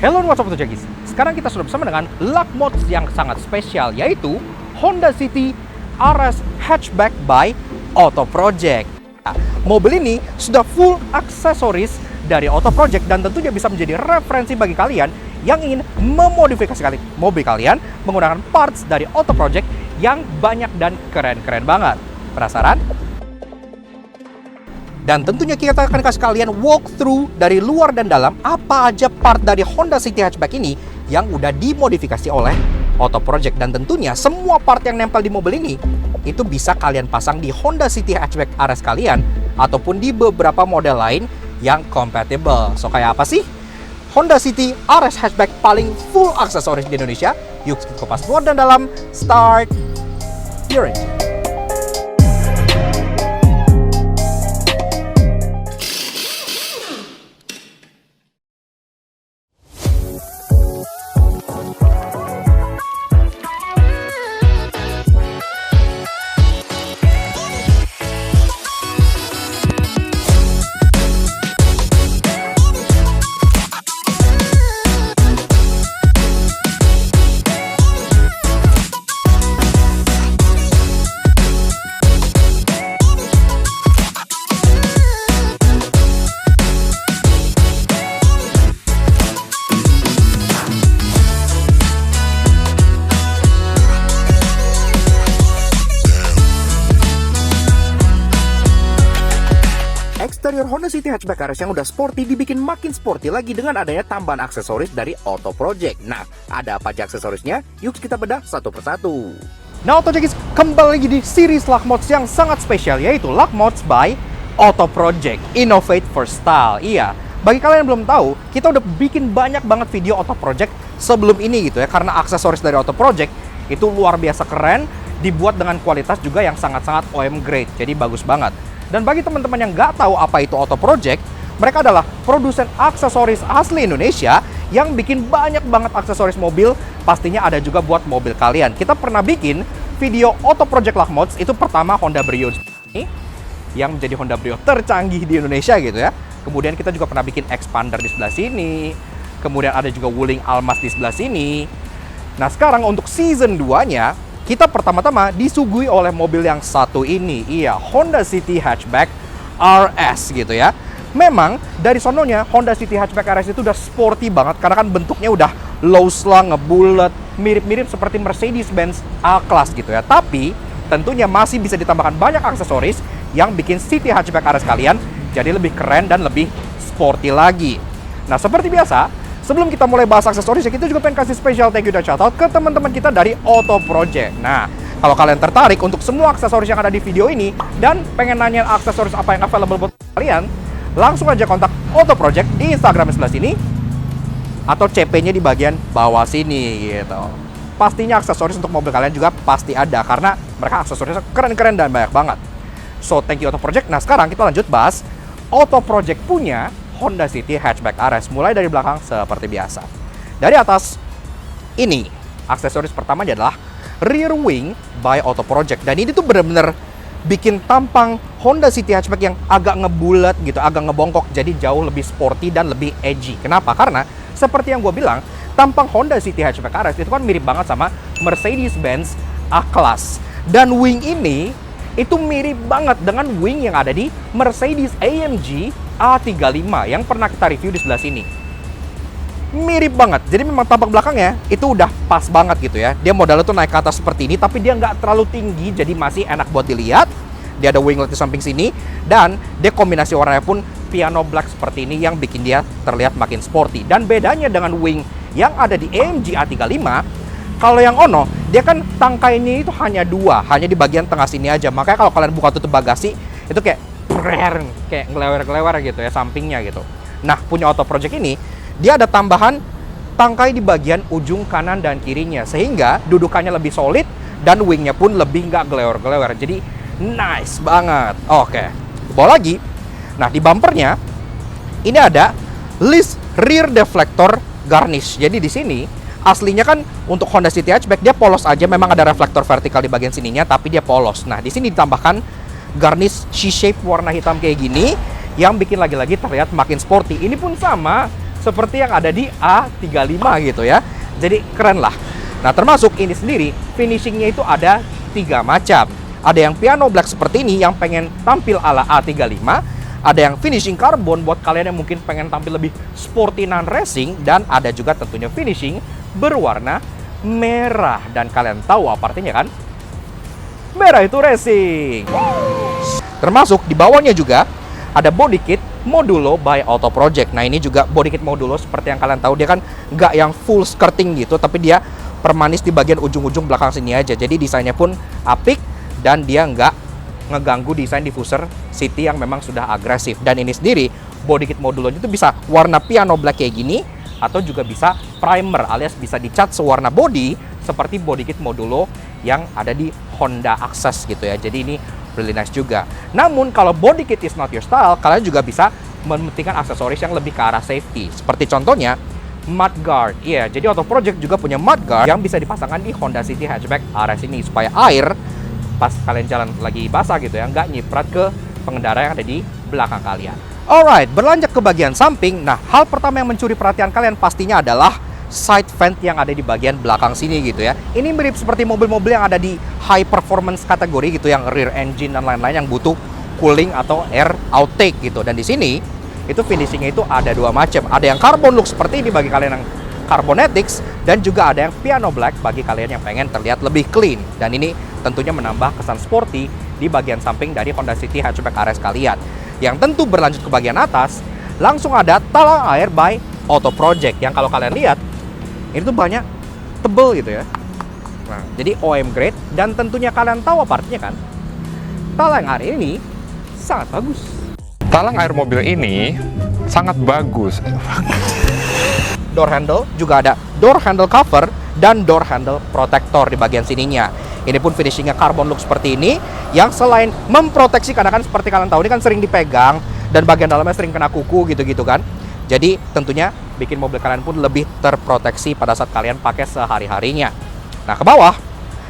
Hello, what's up Jagis? Sekarang kita sudah bersama dengan lug mods yang sangat spesial, yaitu Honda City RS Hatchback by Auto Project. Nah, mobil ini sudah full aksesoris dari Auto Project dan tentunya bisa menjadi referensi bagi kalian yang ingin memodifikasi mobil kalian menggunakan parts dari Auto Project yang banyak dan keren-keren banget. Penasaran? Dan tentunya kita akan kasih kalian walkthrough dari luar dan dalam apa aja part dari Honda City Hatchback ini yang udah dimodifikasi oleh Auto Project. Dan tentunya semua part yang nempel di mobil ini itu bisa kalian pasang di Honda City Hatchback RS kalian ataupun di beberapa model lain yang compatible. So kayak apa sih Honda City RS Hatchback paling full aksesoris di Indonesia? Yuk kita kupas luar dan dalam. Start your engine. Eksterior Honda City Hatchback RS yang udah sporty dibikin makin sporty lagi dengan adanya tambahan aksesoris dari Auto Project. Nah, ada apa aja aksesorisnya? Yuk kita bedah satu persatu. Nah, Auto Project kembali lagi di series lug mods yang sangat spesial, yaitu lug mods by Auto Project. Innovate for style. Iya, bagi kalian yang belum tahu, kita udah bikin banyak banget video Auto Project sebelum ini gitu ya, karena aksesoris dari Auto Project itu luar biasa keren, dibuat dengan kualitas juga yang sangat-sangat OEM grade, jadi bagus banget. Dan bagi teman-teman yang nggak tahu apa itu Auto Project, mereka adalah produsen aksesoris asli Indonesia yang bikin banyak banget aksesoris mobil, pastinya ada juga buat mobil kalian. Kita pernah bikin video Auto Project lug mods, itu pertama Honda Brio ini, yang menjadi Honda Brio tercanggih di Indonesia gitu ya. Kemudian kita juga pernah bikin Expander di sebelah sini, kemudian ada juga Wuling Almas di sebelah sini. Nah sekarang untuk season 2-nya, kita pertama-tama disuguhi oleh mobil yang satu ini, iya, Honda City Hatchback RS gitu ya. Memang dari sononya Honda City Hatchback RS itu udah sporty banget karena kan bentuknya udah low slung, ngebulet, mirip-mirip seperti Mercedes-Benz A-Class gitu ya. Tapi tentunya masih bisa ditambahkan banyak aksesoris yang bikin City Hatchback RS kalian jadi lebih keren dan lebih sporty lagi. Nah seperti biasa, sebelum kita mulai bahas aksesoris, kita juga pengen kasih special thank you dan shoutout ke teman-teman kita dari Auto Project. Nah, kalau kalian tertarik untuk semua aksesoris yang ada di video ini dan pengen nanya aksesoris apa yang available buat kalian, langsung aja kontak Auto Project di Instagram sebelah sini atau CP-nya di bagian bawah sini gitu. Pastinya aksesoris untuk mobil kalian juga pasti ada karena mereka aksesorisnya keren-keren dan banyak banget. So, thank you Auto Project. Nah, sekarang kita lanjut bahas Auto Project punya Honda City Hatchback RS, mulai dari belakang seperti biasa. Dari atas, ini aksesoris pertamanya adalah rear wing by Auto Project. Dan ini tuh bener-bener bikin tampang Honda City Hatchback yang agak ngebulet gitu, agak ngebongkok, jadi jauh lebih sporty dan lebih edgy. Kenapa? Karena seperti yang gue bilang, tampang Honda City Hatchback RS itu kan mirip banget sama Mercedes-Benz A-Class. Dan wing ini itu mirip banget dengan wing yang ada di Mercedes AMG A35 yang pernah kita review di sebelah sini. Mirip banget, jadi memang tampak belakangnya itu udah pas banget gitu ya. Dia modelnya tuh naik ke atas seperti ini, tapi dia nggak terlalu tinggi, jadi masih enak buat dilihat. Dia ada winglet di samping sini, dan dia kombinasi warnanya pun piano black seperti ini yang bikin dia terlihat makin sporty. Dan bedanya dengan wing yang ada di AMG A35, kalau yang Ono, dia kan tangkainya itu hanya dua, hanya di bagian tengah sini aja. Makanya kalau kalian buka tutup bagasi, itu kayak ngelewer-ngelewer gitu ya sampingnya gitu. Nah, punya Auto Project ini, dia ada tambahan tangkai di bagian ujung kanan dan kirinya, sehingga dudukannya lebih solid dan wingnya pun lebih nggak gelewer-gelewer. Jadi nice banget. Oke, bawa lagi. Nah, di bumpernya ini ada list rear deflector garnish. Jadi di sini aslinya kan untuk Honda City Hatchback dia polos aja, memang ada reflektor vertikal di bagian sininya, tapi dia polos. Nah, di sini ditambahkan garnish C-shape warna hitam kayak gini yang bikin lagi-lagi terlihat makin sporty. Ini pun sama seperti yang ada di A35 gitu ya. Jadi keren lah. Nah, termasuk ini sendiri finishingnya itu ada 3 macam. Ada yang piano black seperti ini yang pengen tampil ala A35, ada yang finishing carbon buat kalian yang mungkin pengen tampil lebih sporty non racing, dan ada juga tentunya finishing berwarna merah. Dan kalian tahu apa artinya kan? Merah itu racing. Termasuk di bawahnya juga ada body kit Modulo by Auto Project. Nah, ini juga body kit Modulo seperti yang kalian tahu, dia kan nggak yang full skirting gitu, tapi dia permanis di bagian ujung-ujung belakang sini aja. Jadi desainnya pun apik dan dia nggak ngeganggu desain diffuser City yang memang sudah agresif. Dan ini sendiri body kit Modulonya itu bisa warna piano black kayak gini, atau juga bisa primer alias bisa dicat sewarna body seperti body kit Modulo yang ada di Honda Access gitu ya. Jadi ini really nice juga. Namun kalau body kit is not your style, kalian juga bisa mementingkan aksesoris yang lebih ke arah safety. Seperti contohnya mudguard. Iya, jadi Auto Project juga punya mudguard yang bisa dipasangkan di Honda City Hatchback RS ini supaya air pas kalian jalan lagi basah gitu ya, nggak nyiprat ke pengendara yang ada di belakang kalian. Alright, berlanjut ke bagian samping. Nah, hal pertama yang mencuri perhatian kalian pastinya adalah side vent yang ada di bagian belakang sini gitu ya. Ini mirip seperti mobil-mobil yang ada di high performance kategori gitu, yang rear engine dan lain-lain yang butuh cooling atau air outtake gitu. Dan di sini itu finishingnya itu ada 2 macam. Ada yang carbon look seperti ini bagi kalian yang carbonetics, dan juga ada yang piano black bagi kalian yang pengen terlihat lebih clean. Dan ini tentunya menambah kesan sporty di bagian samping dari Honda City Hatchback RS kalian. Yang tentu berlanjut ke bagian atas, langsung ada talang air by Auto Project yang kalau kalian lihat ini tuh banyak tebel gitu ya. Nah, jadi OM grade, dan tentunya kalian tahu apa artinya kan? Talang air ini sangat bagus. Talang air mobil ini sangat bagus. Door handle juga ada door handle cover dan door handle protector di bagian sininya. Ini pun finishingnya carbon look seperti ini, yang selain memproteksi, karena kan seperti kalian tahu ini kan sering dipegang dan bagian dalamnya sering kena kuku gitu-gitu kan. Jadi tentunya bikin mobil kalian pun lebih terproteksi pada saat kalian pakai sehari-harinya. Nah, ke bawah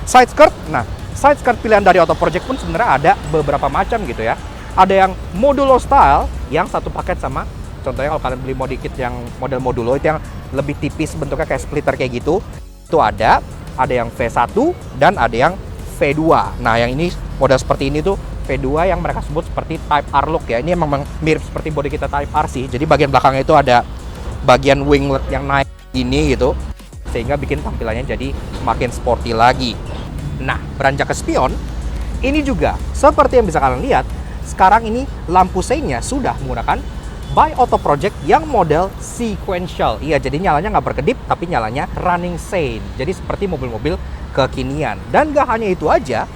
side skirt. Nah, side skirt pilihan dari Auto Project pun sebenarnya ada beberapa macam gitu ya. Ada yang modulo style yang satu paket sama, contohnya kalau kalian beli body kit yang model modulo itu yang lebih tipis bentuknya kayak splitter kayak gitu, itu ada yang V1 dan ada yang V2. Nah, yang ini model seperti ini tuh V2 yang mereka sebut seperti Type R look ya. Ini memang mirip seperti body kita Type R sih. Jadi bagian belakangnya itu ada bagian winglet yang naik ini gitu, sehingga bikin tampilannya jadi makin sporty lagi. Nah, beranjak ke spion, ini juga seperti yang bisa kalian lihat, sekarang ini lampu seinnya sudah menggunakan by Auto Project yang model sequential. Iya, jadi nyalanya nggak berkedip, tapi nyalanya running sein. Jadi seperti mobil-mobil kekinian. Dan nggak hanya itu aja,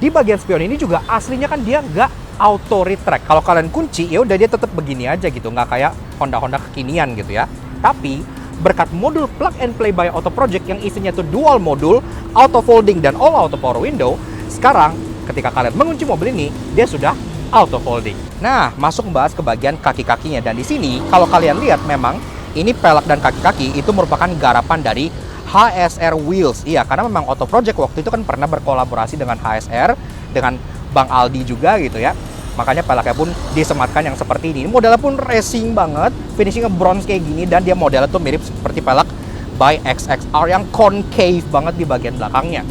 di bagian spion ini juga aslinya kan dia nggak auto retract. Kalau kalian kunci, ya udah dia tetap begini aja gitu, nggak kayak Honda kekinian gitu ya. Tapi berkat modul plug and play by Auto Project yang isinya tuh dual modul, auto folding dan all auto power window, sekarang ketika kalian mengunci mobil ini, dia sudah auto folding. Nah, masuk membahas ke bagian kaki-kakinya. Dan di sini kalau kalian lihat memang ini pelek dan kaki-kaki itu merupakan garapan dari HSR Wheels. Iya, karena memang Auto Project waktu itu kan pernah berkolaborasi dengan HSR, dengan Bang Aldi juga gitu ya. Makanya peleknya pun disematkan yang seperti ini. Modelnya pun racing banget, finishingnya bronze kayak gini, dan dia modelnya tuh mirip seperti pelek by XXR yang concave banget di bagian belakangnya.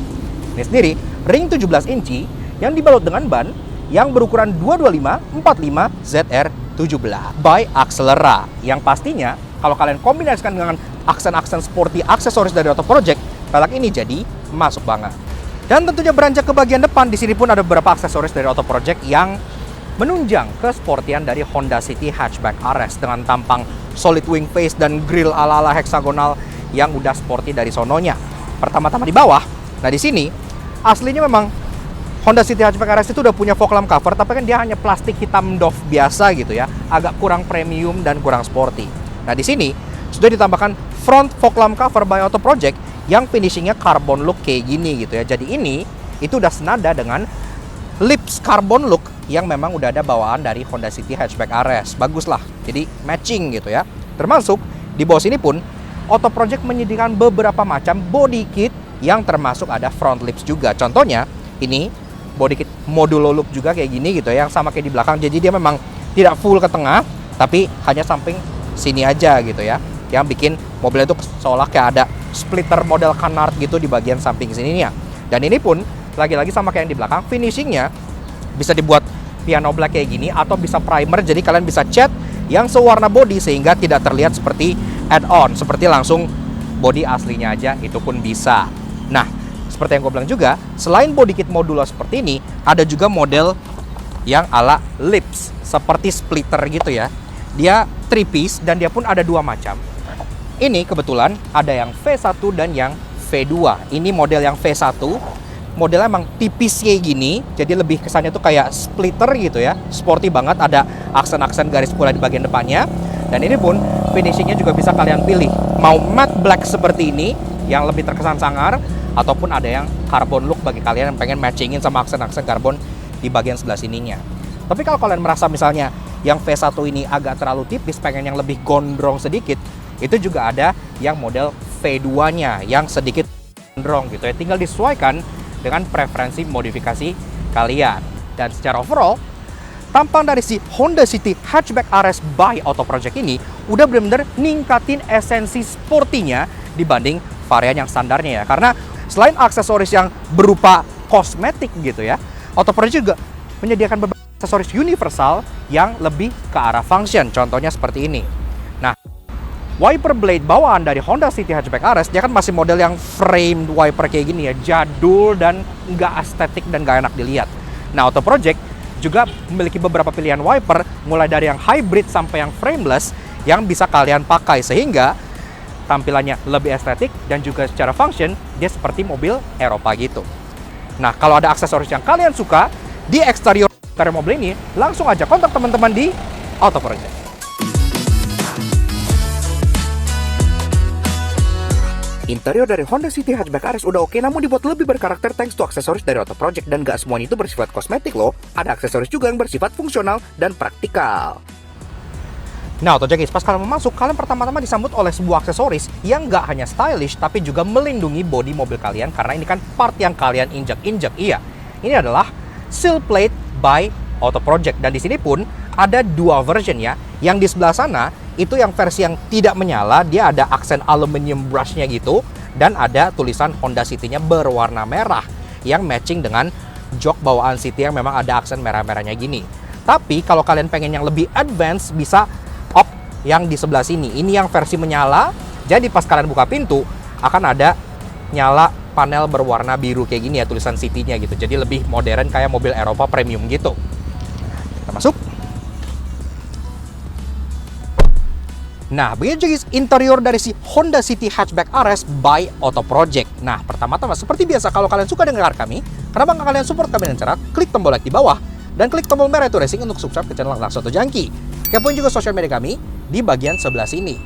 Ini sendiri ring 17 inci yang dibalut dengan ban yang berukuran 225/45 ZR17 by Axelera, yang pastinya kalau kalian kombinasikan dengan aksen-aksen sporty aksesoris dari Auto Project, pelek ini jadi masuk banget. Dan tentunya beranjak ke bagian depan, di sini pun ada beberapa aksesoris dari Auto Project yang menunjang kesportian dari Honda City Hatchback RS dengan tampang solid wing face dan grill ala-ala heksagonal yang udah sporty dari sononya. Pertama-tama di bawah. Nah, di sini aslinya memang Honda City Hatchback RS itu udah punya fog lamp cover, tapi kan dia hanya plastik hitam doff biasa gitu ya, agak kurang premium dan kurang sporty. Nah, di sini sudah ditambahkan front fog lamp cover by Auto Project yang finishingnya carbon look kayak gini gitu ya. Jadi ini itu udah senada dengan lips carbon look yang memang udah ada bawaan dari Honda City Hatchback RS. Bagus lah, jadi matching gitu ya. Termasuk di bawah sini pun Auto Project menyediakan beberapa macam body kit yang termasuk ada front lips juga. Contohnya ini body kit modulo look juga kayak gini gitu ya, yang sama kayak di belakang. Jadi dia memang tidak full ke tengah, tapi hanya samping sini aja gitu ya, yang bikin mobilnya itu seolah kayak ada splitter model canard gitu di bagian samping sininya. Dan ini pun lagi-lagi sama kayak yang di belakang, finishingnya bisa dibuat piano black kayak gini atau bisa primer, jadi kalian bisa cat yang sewarna body sehingga tidak terlihat seperti add-on, seperti langsung body aslinya aja, itu pun bisa. Nah, seperti yang gue bilang juga, selain body kit modular seperti ini, ada juga model yang ala lips, seperti splitter gitu ya. Dia 3 piece dan dia pun ada 2 macam. Ini kebetulan ada yang V1 dan yang V2. Ini model yang V1, modelnya emang tipis kayak gini, jadi lebih kesannya tuh kayak splitter gitu ya, sporty banget, ada aksen-aksen garis pola di bagian depannya. Dan ini pun finishingnya juga bisa kalian pilih, mau matte black seperti ini yang lebih terkesan sangar, ataupun ada yang carbon look bagi kalian yang pengen matchingin sama aksen-aksen karbon di bagian sebelah sininya. Tapi kalau kalian merasa misalnya yang V1 ini agak terlalu tipis, pengen yang lebih gondrong sedikit, itu juga ada yang model V2-nya yang sedikit gondrong gitu ya, tinggal disesuaikan dengan preferensi modifikasi kalian. Dan secara overall, tampang dari si Honda City Hatchback RS by Auto Project ini udah bener-bener ningkatin esensi sportinya dibanding varian yang standarnya ya. Karena selain aksesoris yang berupa kosmetik gitu ya, Auto Project juga menyediakan beberapa aksesoris universal yang lebih ke arah function. Contohnya seperti ini. Nah, wiper blade bawaan dari Honda City Hatchback RS, dia kan masih model yang framed wiper kayak gini ya, jadul dan nggak estetik dan nggak enak dilihat. Nah, Auto Project juga memiliki beberapa pilihan wiper, mulai dari yang hybrid sampai yang frameless, yang bisa kalian pakai sehingga tampilannya lebih estetik dan juga secara function dia seperti mobil Eropa gitu. Nah, kalau ada aksesoris yang kalian suka di eksterior mobil ini, langsung aja kontak teman-teman di Auto Project. Interior dari Honda City Hatchback RS udah oke, namun dibuat lebih berkarakter thanks to aksesoris dari Auto Project, dan gak semuanya itu bersifat kosmetik loh. Ada aksesoris juga yang bersifat fungsional dan praktikal. Nah, Auto Jackis, pas kalian mau masuk, kalian pertama-tama disambut oleh sebuah aksesoris yang gak hanya stylish, tapi juga melindungi bodi mobil kalian, karena ini kan part yang kalian injek-injek. Iya, ini adalah Seal Plate by Auto Project, dan di sini pun ada 2 version ya. Yang di sebelah sana itu yang versi yang tidak menyala, dia ada aksen aluminium brushnya gitu, dan ada tulisan Honda City-nya berwarna merah yang matching dengan jok bawaan City yang memang ada aksen merah-merahnya gini. Tapi kalau kalian pengen yang lebih advance, bisa op yang di sebelah sini. Ini yang versi menyala, jadi pas kalian buka pintu akan ada nyala panel berwarna biru kayak gini ya, tulisan City-nya gitu. Jadi lebih modern kayak mobil Eropa premium gitu. Kita masuk. Nah, begitu guys interior dari si Honda City Hatchback RS by Auto Project. Nah, pertama-tama seperti biasa, kalau kalian suka dengar kami, kenapa nggak kalian support kami dengan cara klik tombol like di bawah dan klik tombol merah itu racing untuk subscribe ke channel Langsung Auto Junkie. Kepoin juga sosial media kami di bagian sebelah sini.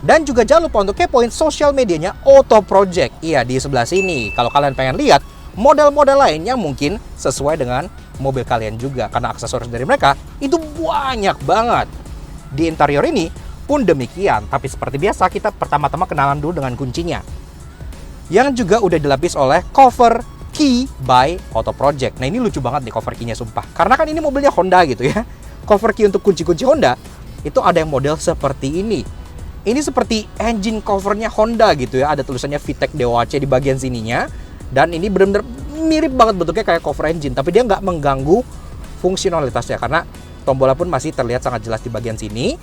Dan juga jangan lupa untuk kepoin sosial medianya Auto Project. Iya, di sebelah sini. Kalau kalian pengen lihat model-model lain yang mungkin sesuai dengan mobil kalian juga, karena aksesoris dari mereka itu banyak banget. Di interior ini pun demikian, tapi seperti biasa kita pertama-tama kenalan dulu dengan kuncinya, yang juga udah dilapis oleh cover key by Auto Project. Nah, ini lucu banget nih cover key-nya sumpah, karena kan ini mobilnya Honda gitu ya. Cover key untuk kunci-kunci Honda itu ada yang model seperti ini. Ini seperti engine covernya Honda gitu ya, ada tulisannya VTEC DOHC di bagian sininya, dan ini benar-benar mirip banget bentuknya kayak cover engine, tapi dia nggak mengganggu fungsionalitasnya karena tombolnya pun masih terlihat sangat jelas di bagian sini,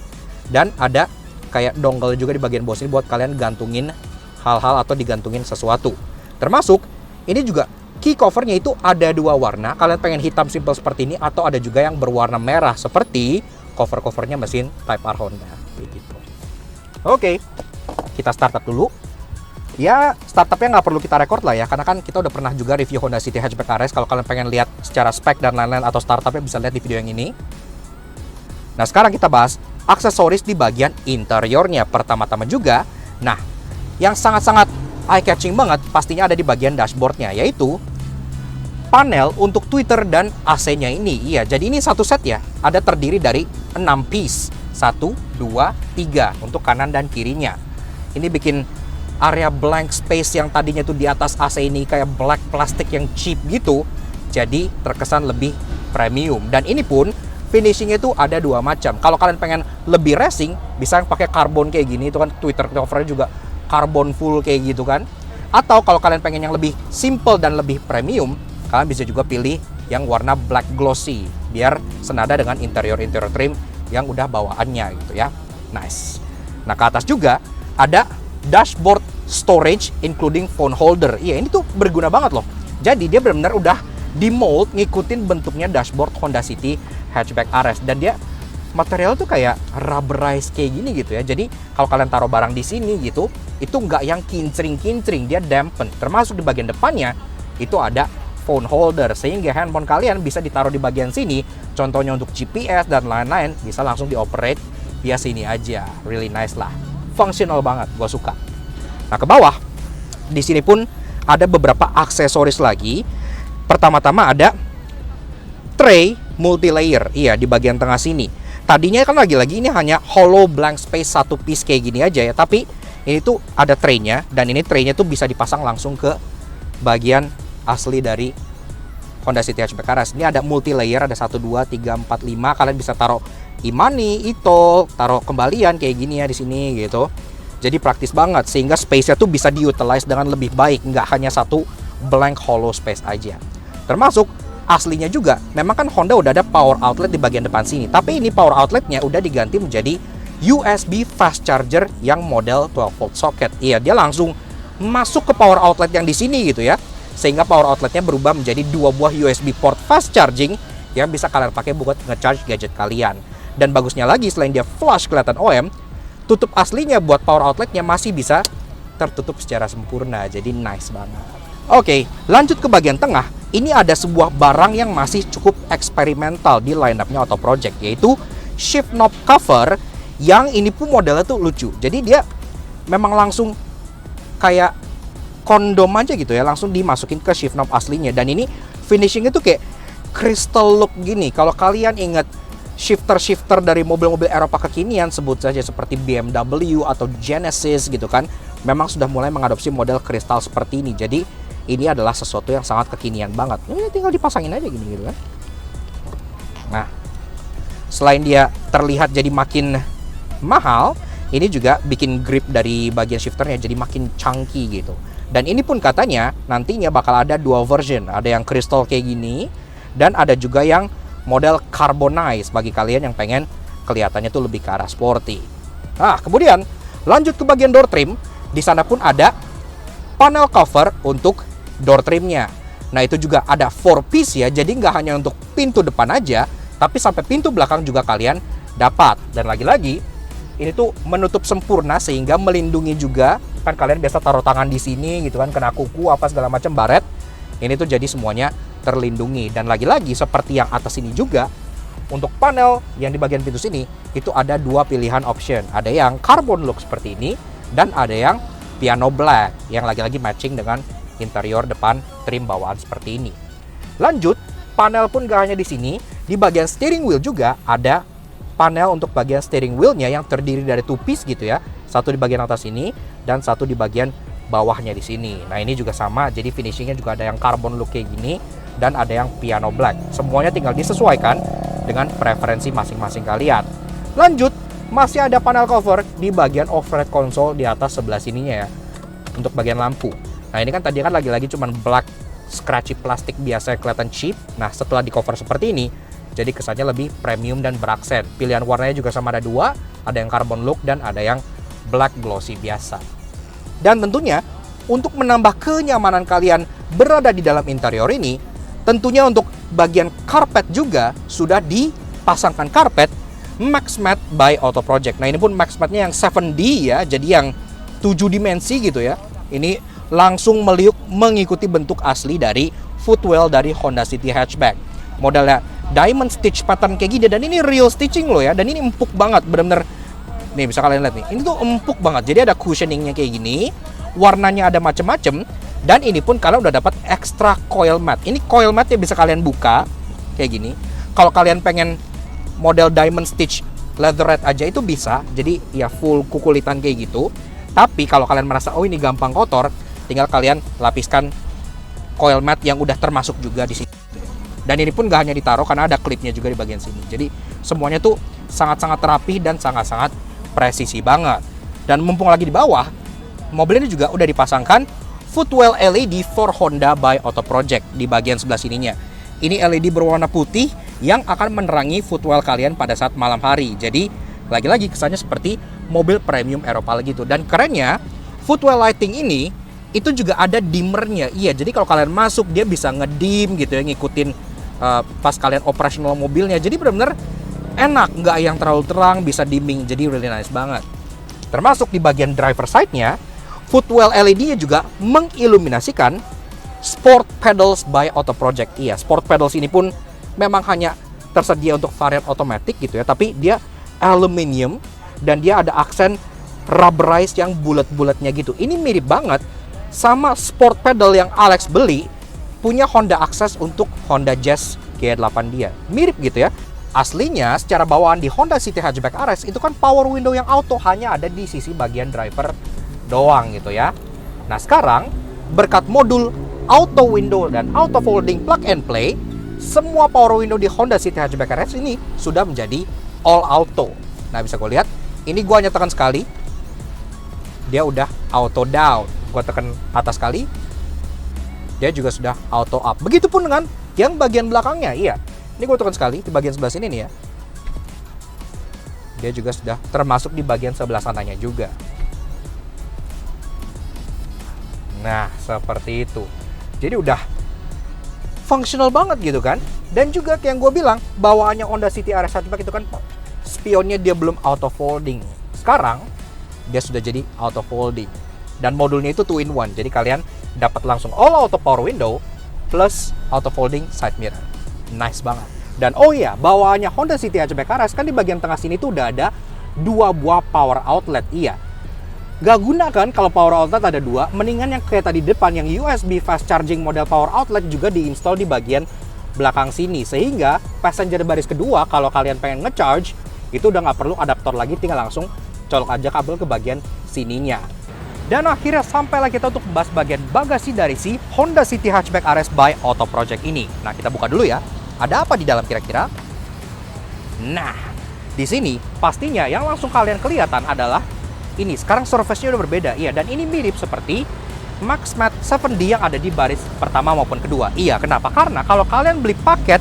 dan ada kayak dongle juga di bagian bawah sini buat kalian gantungin hal-hal atau digantungin sesuatu. Termasuk ini juga key covernya itu ada 2 warna. Kalian pengen hitam simple seperti ini atau ada juga yang berwarna merah seperti cover-covernya mesin Type R Honda begitu. Oke, kita startup dulu. Ya, startupnya nggak perlu kita record lah ya, karena kan kita udah pernah juga review Honda City Hatchback RS. Kalau kalian pengen lihat secara spek dan lain-lain atau startupnya bisa lihat di video yang ini. Nah, sekarang kita bahas aksesoris di bagian interiornya pertama-tama juga. Nah, yang sangat-sangat eye-catching banget pastinya ada di bagian dashboardnya, yaitu panel untuk tweeter dan AC-nya ini. Iya, jadi ini satu set ya, ada terdiri dari 6 piece. 1, 2, 3 untuk kanan dan kirinya. Ini bikin area blank space yang tadinya tuh di atas AC ini kayak black plastik yang cheap gitu, jadi terkesan lebih premium. Dan ini pun finishingnya itu ada dua macam. Kalau kalian pengen lebih racing, bisa yang pakai karbon kayak gini, itu kan Twitter covernya juga karbon full kayak gitu kan. Atau kalau kalian pengen yang lebih simple dan lebih premium, kalian bisa juga pilih yang warna black glossy, biar senada dengan interior trim yang udah bawaannya gitu ya. Nice. Nah, ke atas juga ada dashboard storage including phone holder. Iya, ini tuh berguna banget loh. Jadi dia benar-benar udah di mold ngikutin bentuknya dashboard Honda City hatchback RS, dan dia material tuh kayak rubberized kayak gini gitu ya. Jadi kalau kalian taruh barang di sini gitu, itu nggak yang kincring-kincring, dia dampen. Termasuk di bagian depannya itu ada phone holder, sehingga handphone kalian bisa ditaruh di bagian sini. Contohnya untuk GPS dan lain-lain, bisa langsung dioperate via sini aja. Really nice lah, functional banget, gue suka. Nah, ke bawah di sini pun ada beberapa aksesoris lagi. Pertama-tama ada tray multi-layer, iya, di bagian tengah sini. Tadinya kan lagi-lagi ini hanya hollow blank space satu piece kayak gini aja ya, tapi ini tuh ada tray-nya, dan ini tray-nya tuh bisa dipasang langsung ke bagian asli dari Honda City Hatchback RS. Ini ada multi-layer, ada 1, 2, 3, 4, 5. Kalian bisa taruh e-money, e-tol, taruh kembalian kayak gini ya di sini gitu. Jadi praktis banget, sehingga space-nya tuh bisa diutilize dengan lebih baik, nggak hanya satu blank hollow space aja. Termasuk aslinya juga, memang kan Honda udah ada power outlet di bagian depan sini, tapi ini power outletnya udah diganti menjadi USB fast charger yang model 12 volt socket. Iya, dia langsung masuk ke power outlet yang di sini gitu ya, sehingga power outletnya berubah menjadi 2 buah USB port fast charging yang bisa kalian pakai buat nge-charge gadget kalian. Dan bagusnya lagi, selain dia flush kelihatan OM, tutup aslinya buat power outletnya masih bisa tertutup secara sempurna, jadi nice banget. Oke, lanjut ke bagian tengah. Ini ada sebuah barang yang masih cukup eksperimental di line-up-nya Auto Project, yaitu shift knob cover, yang ini pun modelnya tuh lucu. Jadi dia memang langsung kayak kondom aja gitu ya, langsung dimasukin ke shift knob aslinya. Dan ini finishingnya tuh kayak crystal look gini. Kalau kalian ingat shifter-shifter dari mobil-mobil Eropa kekinian, sebut saja seperti BMW atau Genesis gitu kan, memang sudah mulai mengadopsi model kristal seperti ini. Jadi ini adalah sesuatu yang sangat kekinian banget. Ini tinggal dipasangin aja gini gitu kan. Nah, selain dia terlihat jadi makin mahal, ini juga bikin grip dari bagian shifternya jadi makin chunky gitu. Dan ini pun katanya nantinya bakal ada 2 version. Ada yang crystal kayak gini, dan ada juga yang model carbonize bagi kalian yang pengen kelihatannya tuh lebih ke arah sporty. Nah, kemudian lanjut ke bagian door trim. Di sana pun ada panel cover untuk door trimnya. Nah, itu juga ada 4 piece ya, jadi nggak hanya untuk pintu depan aja, tapi sampai pintu belakang juga kalian dapat. Dan lagi-lagi, ini tuh menutup sempurna sehingga melindungi juga. Kan kalian biasa taruh tangan di sini gitu kan, kena kuku apa segala macam baret. Ini tuh jadi semuanya terlindungi. Dan lagi-lagi seperti yang atas ini juga, untuk panel yang di bagian pintu sini itu ada 2 pilihan option. Ada yang carbon look seperti ini, dan ada yang piano black yang lagi-lagi matching dengan interior depan trim bawaan seperti ini. Lanjut, panel pun gak hanya di sini, di bagian steering wheel juga ada panel untuk bagian steering wheelnya yang terdiri dari 2 piece gitu ya. Satu di bagian atas ini dan satu di bagian bawahnya di sini. Nah, ini juga sama, jadi finishingnya juga ada yang carbon look kayak gini dan ada yang piano black. Semuanya tinggal disesuaikan dengan preferensi masing-masing kalian. Lanjut, masih ada panel cover di bagian overhead console di atas sebelah sininya ya, untuk bagian lampu. Nah, ini kan tadi kan lagi-lagi cuman black scratchy plastik biasa yang kelihatan cheap. Nah, setelah di cover seperti ini, jadi kesannya lebih premium dan beraksen. Pilihan warnanya juga sama, ada 2, ada yang carbon look dan ada yang black glossy biasa. Dan tentunya untuk menambah kenyamanan kalian berada di dalam interior ini, tentunya untuk bagian karpet juga sudah dipasangkan karpet Max Mat by Auto Project. Nah, ini pun Max Mat-nya yang 7D ya, jadi yang 7 dimensi gitu ya. Ini langsung meliuk mengikuti bentuk asli dari footwell dari Honda City Hatchback. Modelnya diamond stitch pattern kayak gini, dan ini real stitching loh ya, dan ini empuk banget, bener-bener. Nih, bisa kalian lihat nih, ini tuh empuk banget. Jadi ada cushioningnya kayak gini, warnanya ada macem-macem, dan ini pun kalian udah dapat extra coil mat. Ini coil matnya bisa kalian buka kayak gini. Kalau kalian pengen model diamond stitch leatherette aja itu bisa, jadi ya full kukulitan kayak gitu. Tapi kalau kalian merasa oh ini gampang kotor, tinggal kalian lapiskan coil mat yang udah termasuk juga di sini. Dan ini pun gak hanya ditaruh karena ada klipnya juga di bagian sini. Jadi semuanya tuh sangat-sangat rapi dan sangat-sangat presisi banget. Dan mumpung lagi di bawah, mobil ini juga udah dipasangkan footwell LED for Honda by Auto Project di bagian sebelah sininya. Ini LED berwarna putih yang akan menerangi footwell kalian pada saat malam hari. Jadi lagi-lagi kesannya seperti mobil premium Eropa gitu. Dan kerennya, footwell lighting ini itu juga ada dimmernya. Iya, jadi kalau kalian masuk dia bisa ngedim gitu ya, ngikutin pas kalian operasional mobilnya. Jadi benar-benar enak, nggak yang terlalu terang, bisa dimming. Jadi really nice banget. Termasuk di bagian driver side-nya, footwell LED-nya juga mengiluminasikan Sport Pedals by Auto Project. Iya, Sport Pedals ini pun memang hanya tersedia untuk varian otomatis gitu ya, tapi dia aluminium dan dia ada aksen rubberized yang bulat-bulatnya gitu. Ini mirip banget sama Sport Pedal yang Alex beli punya Honda Access untuk Honda Jazz G8 dia. Mirip gitu ya. Aslinya secara bawaan di Honda City Hatchback RS itu kan power window yang auto hanya ada di sisi bagian driver doang gitu ya. Nah sekarang berkat modul auto window dan auto folding plug and play, semua power window di Honda City Hatchback RS ini sudah menjadi all auto. Nah bisa gue lihat, ini gue hanya tekan sekali, dia udah auto down. Gue tekan atas sekali, dia juga sudah auto up. Begitupun dengan yang bagian belakangnya, iya. Ini gue tekan sekali di bagian sebelah sini nih ya. Dia juga sudah termasuk di bagian sebelah sananya juga. Nah, seperti itu. Jadi udah functional banget gitu kan. Dan juga kayak yang gue bilang, bawaannya Honda City RS Hatchback itu kan spionnya dia belum auto folding. Sekarang dia sudah jadi auto folding. Dan modulnya itu 2-in-1. Jadi kalian dapat langsung all auto power window plus auto folding side mirror. Nice banget. Dan oh iya, bawaannya Honda City Hatchback RS kan di bagian tengah sini tuh udah ada 2 buah power outlet. Iya. Gak guna kan kalau power outlet ada 2, mendingan yang kayak tadi depan yang USB fast charging model power outlet juga diinstal di bagian belakang sini, sehingga passenger baris kedua kalau kalian pengen ngecharge itu udah nggak perlu adaptor lagi, tinggal langsung colok aja kabel ke bagian sininya. Dan akhirnya sampailah kita untuk membahas bagian bagasi dari si Honda City Hatchback RS by Auto Project ini. Nah kita buka dulu ya, ada apa di dalam kira-kira? Nah di sini pastinya yang langsung kalian kelihatan adalah ini. Sekarang surface-nya udah berbeda, iya, dan ini mirip seperti MaxMat 7D yang ada di baris pertama maupun kedua. Iya, kenapa? Karena kalau kalian beli paket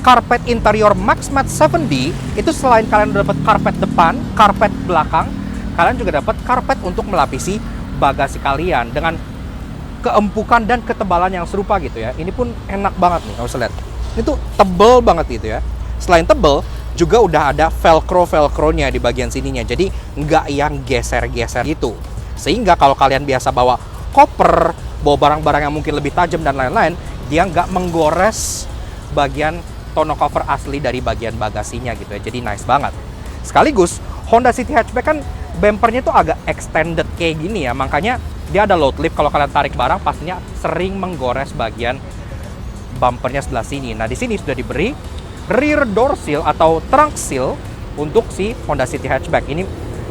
karpet interior MaxMat 7D, itu selain kalian dapat karpet depan, karpet belakang, kalian juga dapat karpet untuk melapisi bagasi kalian dengan keempukan dan ketebalan yang serupa gitu ya. Ini pun enak banget nih, kalau lihat. Ini tuh tebel banget gitu ya. Selain tebel, juga udah ada velcro-nya di bagian sininya. Jadi nggak yang geser-geser gitu. Sehingga kalau kalian biasa bawa koper, bawa barang-barang yang mungkin lebih tajam dan lain-lain, dia nggak menggores bagian tonneau cover asli dari bagian bagasinya gitu ya. Jadi nice banget. Sekaligus Honda City Hatchback kan bumpernya tuh agak extended kayak gini ya. Makanya dia ada load lip, kalau kalian tarik barang pastinya sering menggores bagian bumpernya sebelah sini. Nah di sini sudah diberi rear door seal atau trunk seal untuk si Honda City Hatchback. Ini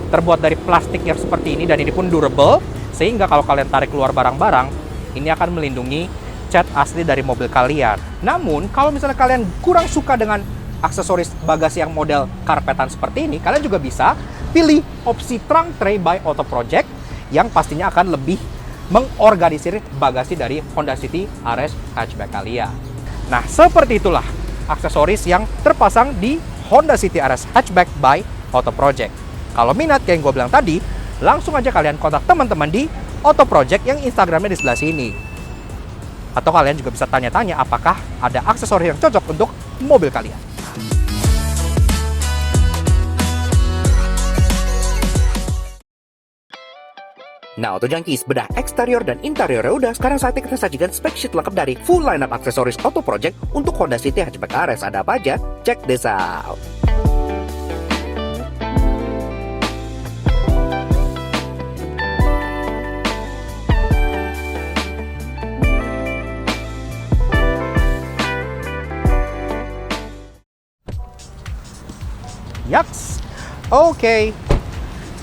terbuat dari plastik yang seperti ini dan ini pun durable, sehingga kalau kalian tarik keluar barang-barang, ini akan melindungi cat asli dari mobil kalian. Namun kalau misalnya kalian kurang suka dengan aksesoris bagasi yang model karpetan seperti ini, kalian juga bisa pilih opsi trunk tray by Auto Project yang pastinya akan lebih mengorganisir bagasi dari Honda City RS Hatchback kalian. Nah seperti itulah aksesoris yang terpasang di Honda City RS Hatchback by Auto Project. Kalau minat kayak yang gue bilang tadi, langsung aja kalian kontak teman-teman di Auto Project yang Instagramnya di sebelah sini. Atau kalian juga bisa tanya-tanya apakah ada aksesoris yang cocok untuk mobil kalian. Nah, Auto Junkies, bedah eksterior dan interiornya udah. Sekarang saatnya kita sajikan spek sheet lengkap dari full lineup aksesoris Auto Project untuk Honda City Hatchback RS. Ada apa aja? Check this out. Yaks, oke.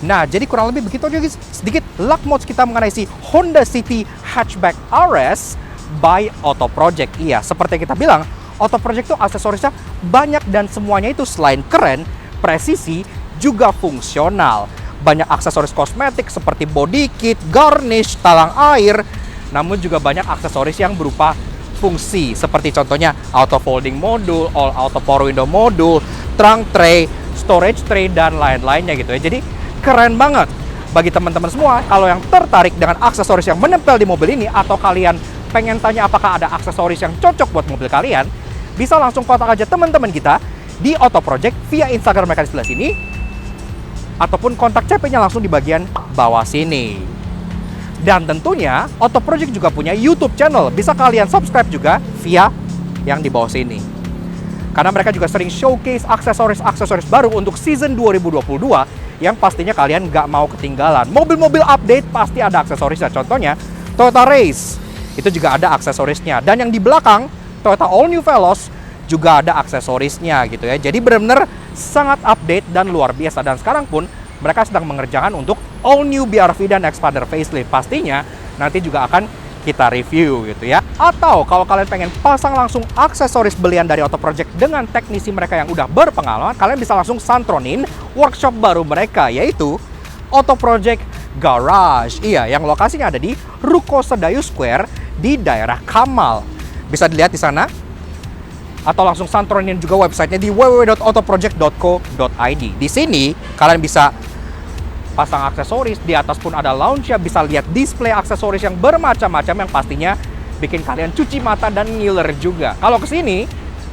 Nah, jadi kurang lebih begitu aja guys. Sedikit luck mods kita mengenai si Honda City Hatchback RS by Auto Project. Iya, seperti yang kita bilang, Auto Project tuh aksesorisnya banyak dan semuanya itu selain keren, presisi, juga fungsional. Banyak aksesoris kosmetik seperti body kit, garnish, talang air, namun juga banyak aksesoris yang berupa fungsi seperti contohnya auto folding modul, all auto power window modul, trunk tray, storage tray, dan lain-lainnya gitu ya. Jadi keren banget. Bagi teman-teman semua, kalau yang tertarik dengan aksesoris yang menempel di mobil ini, atau kalian pengen tanya apakah ada aksesoris yang cocok buat mobil kalian, bisa langsung kontak aja teman-teman kita di Auto Project via Instagram mereka di sebelah sini, ataupun kontak CP-nya langsung di bagian bawah sini. Dan tentunya Auto Project juga punya YouTube channel, bisa kalian subscribe juga via yang di bawah sini. Karena mereka juga sering showcase aksesoris-aksesoris baru untuk season 2022 yang pastinya kalian nggak mau ketinggalan. Mobil-mobil update pasti ada aksesorisnya. Contohnya Toyota Race, itu juga ada aksesorisnya. Dan yang di belakang Toyota All New Veloz juga ada aksesorisnya gitu ya. Jadi benar-benar sangat update dan luar biasa. Dan sekarang pun mereka sedang mengerjakan untuk All New BR-V dan Expander facelift. Pastinya nanti juga akan kita review gitu ya. Atau kalau kalian pengen pasang langsung aksesoris belian dari Auto Project dengan teknisi mereka yang udah berpengalaman, kalian bisa langsung santronin workshop baru mereka, yaitu Auto Project Garage. Iya, yang lokasinya ada di Ruko Sedayu Square di daerah Kamal. Bisa dilihat di sana. Atau langsung santronin juga websitenya di www.autoproject.co.id. Di sini kalian bisa pasang aksesoris, di atas pun ada lounge, ya bisa lihat display aksesoris yang bermacam-macam yang pastinya bikin kalian cuci mata dan ngiler juga. Kalau kesini,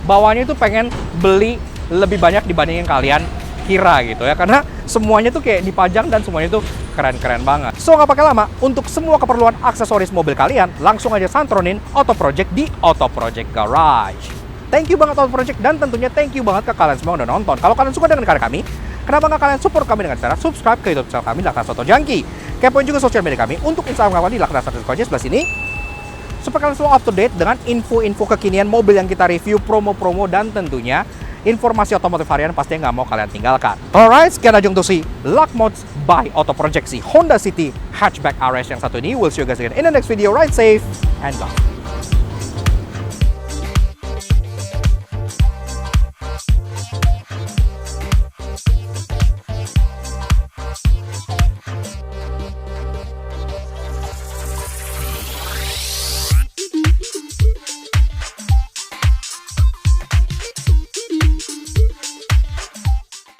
bawahnya itu pengen beli lebih banyak dibanding yang kalian kira gitu ya, karena semuanya tuh kayak dipajang dan semuanya tuh keren-keren banget. So nggak pakai lama, untuk semua keperluan aksesoris mobil kalian, langsung aja santronin Auto Project di Auto Project Garage. Thank you banget Auto Project, dan tentunya thank you banget ke kalian semua yang udah nonton. Kalau kalian suka dengan karya kami, kenapa nggak kalian support kami dengan cara subscribe ke YouTube channel kami, Laknas Auto Junkie. Kepoin juga sosial media kami untuk Instagram kami di Laknas Auto Junkie sebelah sini, supaya kalian selalu up to date dengan info-info kekinian mobil yang kita review, promo-promo, dan tentunya informasi otomotif harian pastinya nggak mau kalian tinggalkan. Alright, sekian aja untuk si Luck Mods by Auto Project, si Honda City Hatchback RS yang satu ini. We'll see you guys again in the next video. Ride safe and love.